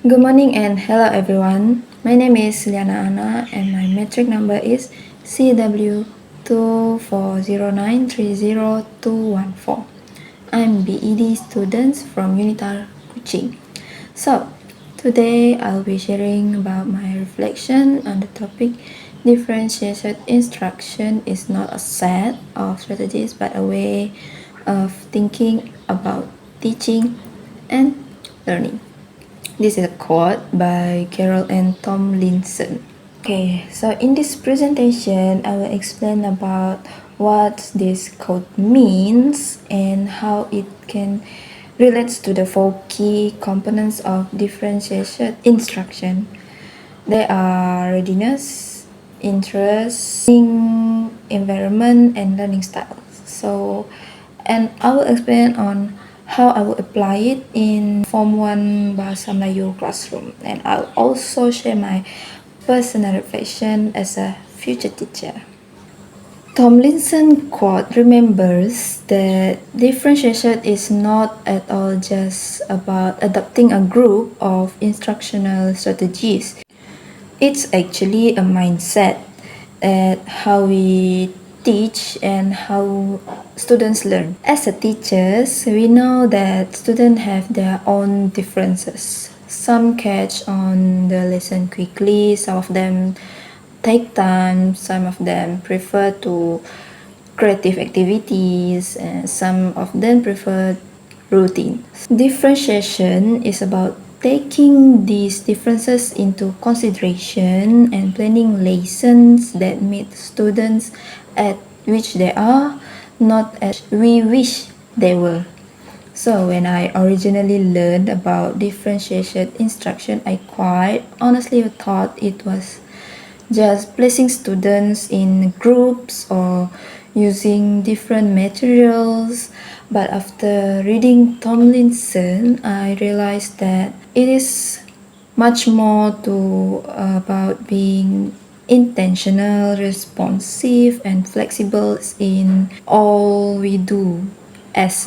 Good morning and hello everyone. My name is Anak and my metric number is CW2409302214. I'm BED student from Unitar Kuching. So, today I'll be sharing about my reflection on the topic differentiated instruction is not a set of strategies but a way of thinking about teaching and learning. This is a quote by Carol and Tom Linson. Okay, so in this presentation, I will explain about what this quote means and how it can relates to the four key components of differentiated instruction. They are readiness, interest, learning environment, and learning styles. And I will explain on how I will apply it in Form 1 Bahasa Melayu classroom. And I'll also share my personal reflection as a future teacher. Tomlinson quote remembers that differentiation is not at all just about adopting a group of instructional strategies. It's actually a mindset at how we teach and how students learn. As a teachers, we know that students have their own differences. Some catch on the lesson quickly, some of them take time, some of them prefer to creative activities, and some of them prefer routine. Differentiation is about taking these differences into consideration and planning lessons that meet students at which they are, not at we wish they were. So when I originally learned about differentiation instruction, I quite honestly thought it was just placing students in groups or using different materials. But after reading Tomlinson, I realized that it is much more to about being intentional, responsive, and flexible in all we do as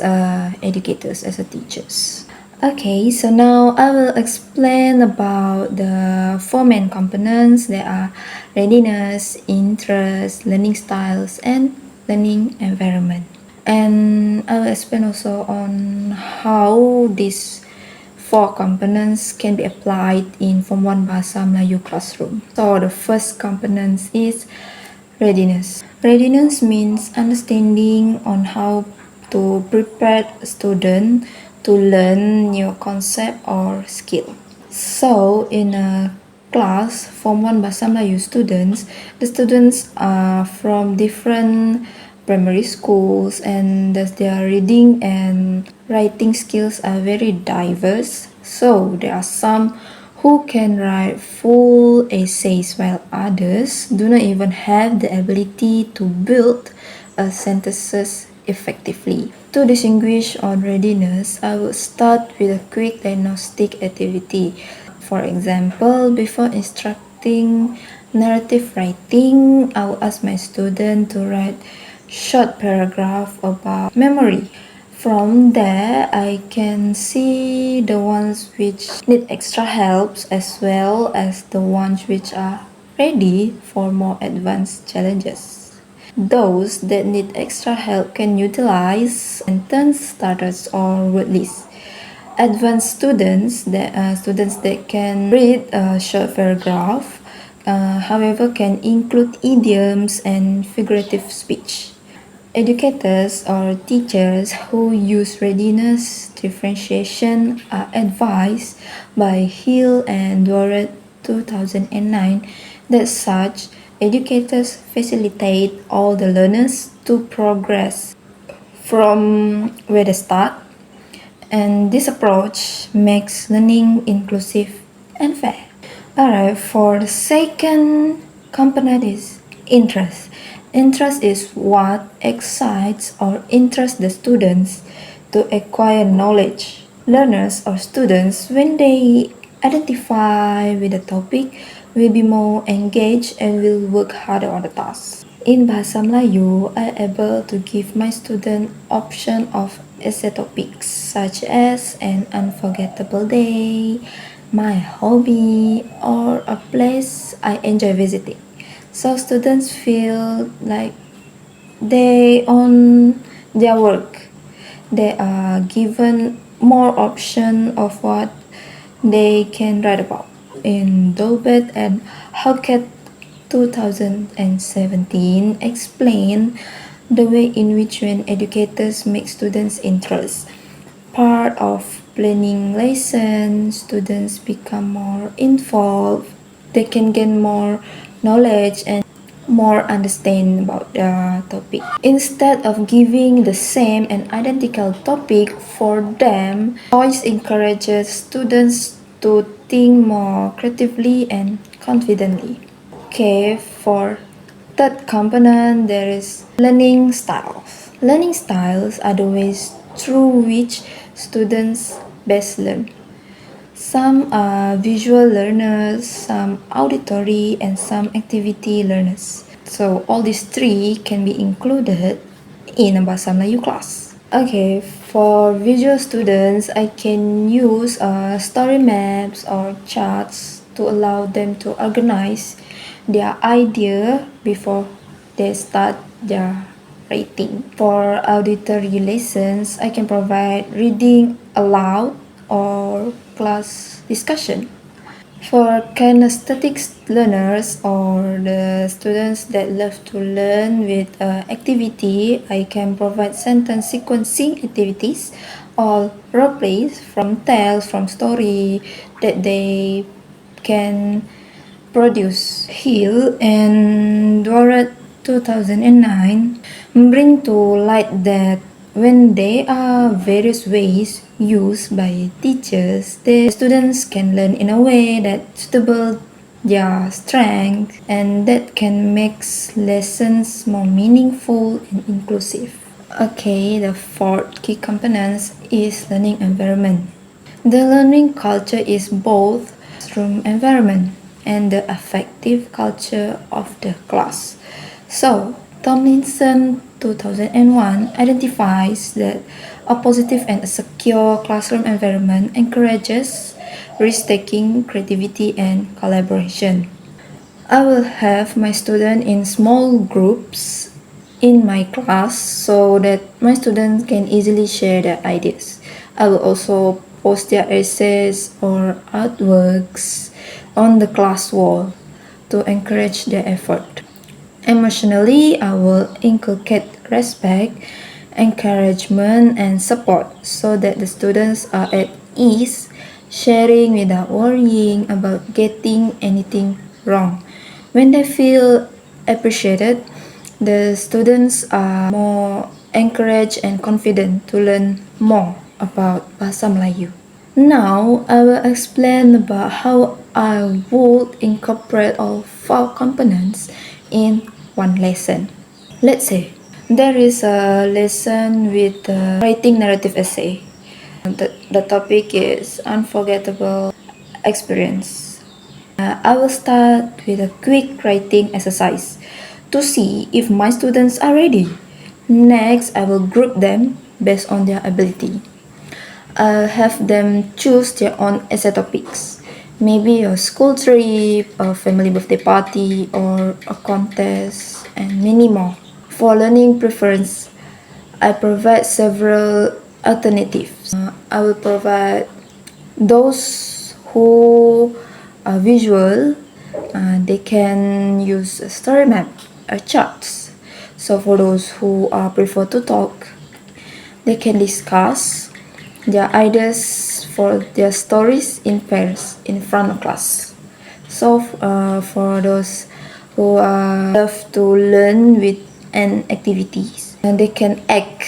educators, as a teachers. Okay, so now I will explain about the four main components. They are readiness, interest, learning styles, and learning environment. And I will explain also on how these four components can be applied in Form 1 Bahasa Melayu classroom. So the first component is readiness. Readiness means understanding on how to prepare a student to learn new concept or skill. So in a class, Form 1 Bahasa Melayu students, the students are from different primary schools and thus their reading and writing skills are very diverse. So there are some who can write full essays while others do not even have the ability to build sentences effectively. To distinguish on readiness, I would start with a quick diagnostic activity. For example, before instructing narrative writing, I will ask my student to write short paragraph about memory. From there, I can see the ones which need extra helps as well as the ones which are ready for more advanced challenges. Those that need extra help can utilize sentence starters or word lists. Advanced students that can read a short paragraph, however, can include idioms and figurative speech. Educators or teachers who use readiness differentiation are advised by Hill and Dworet 2009 that such educators facilitate all the learners to progress from where they start, and this approach makes learning inclusive and fair. Alright, for the second component is interest. Interest is what excites or interests the students to acquire knowledge. Learners or students, when they identify with the topic, will be more engaged and will work harder on the task. In Bahasa Melayu, I am able to give my student option of essay topics such as an unforgettable day, my hobby, or a place I enjoy visiting. So students feel like they own their work. They are given more option of what they can write about. In Dobet and Hawkett 2017 explain the way in which when educators make students interest. Part of planning lessons, students become more involved, they can gain more knowledge and more understand about the topic. Instead of giving the same and identical topic for them, choice encourages students to think more creatively and confidently. Okay, for third component, there is learning styles. Learning styles are the ways through which students best learn. Some are visual learners, some auditory, and some activity learners. So all these three can be included in a Bahasa Melayu class. Okay, for visual students, I can use story maps or charts to allow them to organize their idea before they start their writing. For auditory lessons, I can provide reading aloud or class discussion. For kinesthetic learners or the students that love to learn with activity, I can provide sentence sequencing activities or role plays from tales, from story that they can produce. Hill and Dworet 2009 bring to light that when there are various ways used by teachers, the students can learn in a way that suitable their strength and that can make lessons more meaningful and inclusive. Okay, the fourth key component is learning environment. The learning culture is both classroom environment and the affective culture of the class. So, Tomlinson 2001 identifies that a positive and a secure classroom environment encourages risk-taking, creativity, and collaboration. I will have my student in small groups in my class so that my students can easily share their ideas. I will also post their essays or artworks on the class wall to encourage their effort. Emotionally, I will inculcate respect, encouragement, and support so that the students are at ease, sharing without worrying about getting anything wrong. When they feel appreciated, the students are more encouraged and confident to learn more about Bahasa Melayu. Now, I will explain about how I would incorporate all four components in one lesson. Let's say there is a lesson with writing narrative essay. The topic is unforgettable experience. I will start with a quick writing exercise to see if my students are ready. Next, I will group them based on their ability. I'll have them choose their own essay topics. Maybe a school trip, a family birthday party, or a contest, and many more. For learning preference, I provide several alternatives. I will provide those who are visual, they can use a story map or charts. So for those who prefer to talk, they can discuss their ideas for their stories in pairs in front of class. So for those who love to learn with an activities, and they can act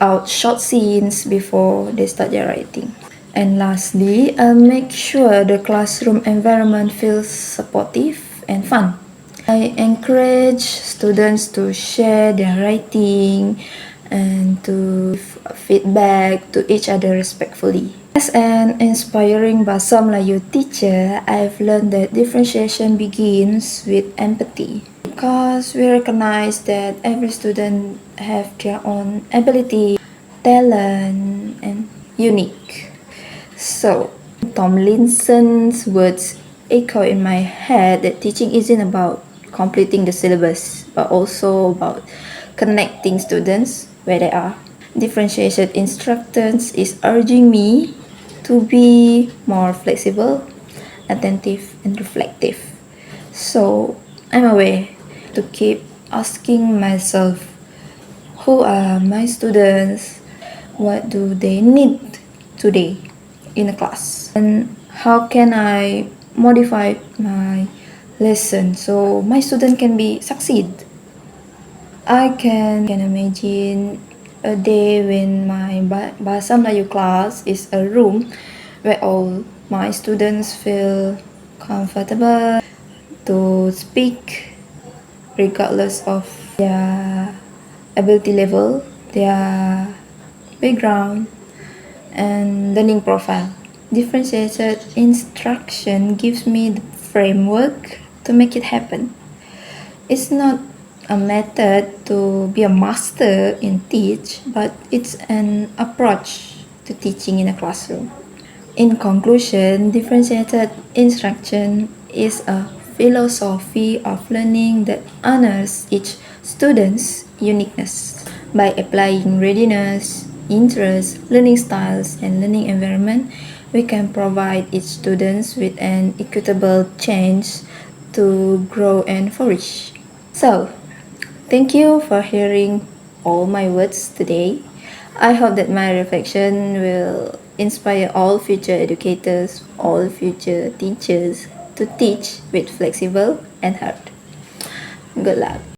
out short scenes before they start their writing. And lastly, make sure the classroom environment feels supportive and fun. I encourage students to share their writing and to give feedback to each other respectfully. As an inspiring Bahasa Melayu teacher, I've learned that differentiation begins with empathy. Because we recognize that every student have their own ability, talent, and unique. So, Tomlinson's words echo in my head that teaching isn't about completing the syllabus, but also about connecting students where they are. Differentiated instructors is urging me to be more flexible, attentive, and reflective. So I'm aware to keep asking myself, who are my students? What do they need today in a class? And how can I modify my lesson so my student can be succeed? I can imagine a day when my Bahasa Melayu class is a room where all my students feel comfortable to speak regardless of their ability level, their background, and learning profile. Differentiated instruction gives me the framework to make it happen. It's not a method to be a master in teach, but it's an approach to teaching in a classroom. In conclusion, differentiated instruction is a philosophy of learning that honors each student's uniqueness. By applying readiness, interest, learning styles, and learning environment, we can provide each student with an equitable chance to grow and flourish. So, thank you for hearing all my words today. I hope that my reflection will inspire all future educators, all future teachers to teach with flexible and heart. Good luck.